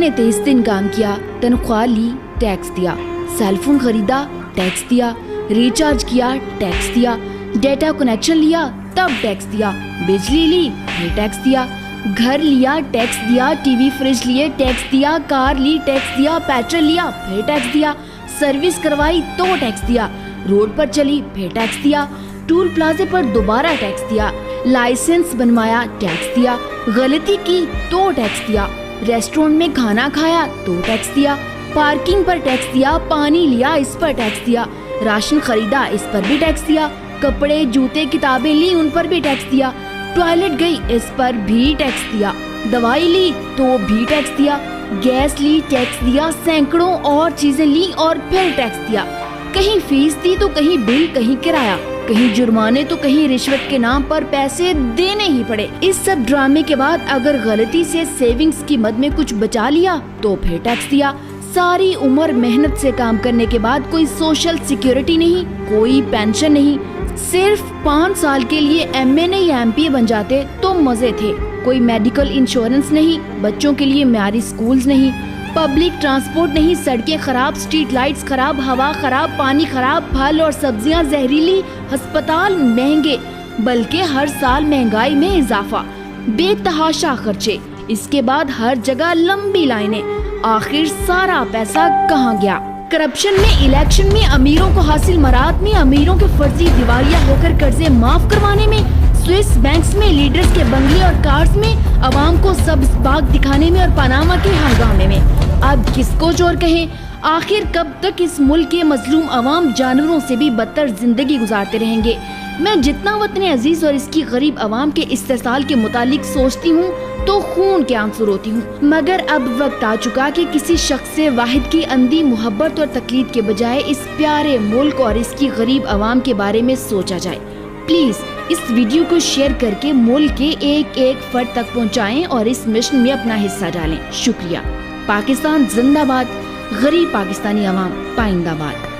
ने 23 दिन काम किया, तनख्वाह ली, टैक्स दिया, सेलफोन खरीदा, टैक्स दिया, रिचार्ज किया, टैक्स दिया, डेटा कनेक्शन लिया, तब टैक्स दिया, बिजली ली, फिर टैक्स दिया, घर लिया, टैक्स दिया, टीवी फ्रिज लिए, टैक्स दिया, कार ली, टैक्स दिया, पेट्रोल लिया, फिर टैक्स दिया, सर्विस करवाई तो टैक्स दिया, रोड पर चली, फिर टैक्स दिया, टूल प्लाजे पर दोबारा टैक्स दिया, लाइसेंस बनवाया, टैक्स दिया, गलती की तो टैक्स दिया, रेस्टोरेंट में खाना खाया तो टैक्स दिया, पार्किंग पर टैक्स दिया, पानी लिया इस पर टैक्स दिया, राशन खरीदा इस पर भी टैक्स दिया, कपड़े जूते किताबें ली उन पर भी टैक्स दिया, टॉयलेट गई इस पर भी टैक्स दिया, दवाई ली तो भी टैक्स दिया, गैस ली, टैक्स दिया, सैकड़ों और चीजें ली और फिर टैक्स दिया, कहीं फीस दी तो कहीं बिल, कहीं किराया, कहीं जुर्माने तो कहीं रिश्वत के नाम पर पैसे देने ही पड़े। इस सब ड्रामे के बाद अगर गलती से सेविंग्स की मद में कुछ बचा लिया तो फिर टैक्स दिया। सारी उम्र मेहनत से काम करने के बाद कोई सोशल सिक्योरिटी नहीं, कोई पेंशन नहीं, सिर्फ 5 साल के लिए एमए नहीं एमपीए बन जाते तो मजे थे। कोई मेडिकल इंश्योरेंस नहीं, बच्चों के लिए म्यारी स्कूल्स नहीं, पब्लिक ट्रांसपोर्ट नहीं, सड़कें खराब, स्ट्रीट लाइट्स खराब, हवा खराब, पानी खराब, फल और सब्जियां जहरीली, अस्पताल महंगे, बल्कि हर साल महंगाई में इजाफा, बेतहाशा खर्चे, इसके बाद हर जगह लंबी लाइनें। आखिर सारा पैसा कहाँ गया? करप्शन में, इलेक्शन में, अमीरों को हासिल मराद में, अमीरों के फर्जी दिवालिया होकर कर्जे माफ करवाने में, स्विस बैंक्स में, लीडर्स के बंगले और कार्स में, अवाम को सब्ज बाग दिखाने में और पनामा के हंगामे में। अब किसको चोर कहें? आखिर कब तक इस मुल्क के मजलूम अवाम जानवरों से भी बदतर जिंदगी गुजारते रहेंगे? मैं जितना वतन अजीज और इसकी गरीब अवाम के इस्तेसाल के मुतालिक सोचती हूँ तो खून के आंसू रोती हूँ, मगर अब वक्त आ चुका कि किसी शख्स वाहिद की अंधी मोहब्बत और तकलीद के बजाय इस प्यारे मुल्क और इसकी गरीब अवाम के बारे में सोचा जाए। प्लीज इस वीडियो को शेयर करके मुल्क के एक एक फर्द तक पहुँचाएं और इस मिशन में अपना हिस्सा डालें। शुक्रिया। पाकिस्तान जिंदाबाद, गरीब पाकिस्तानी अवाम पाइंदाबाद।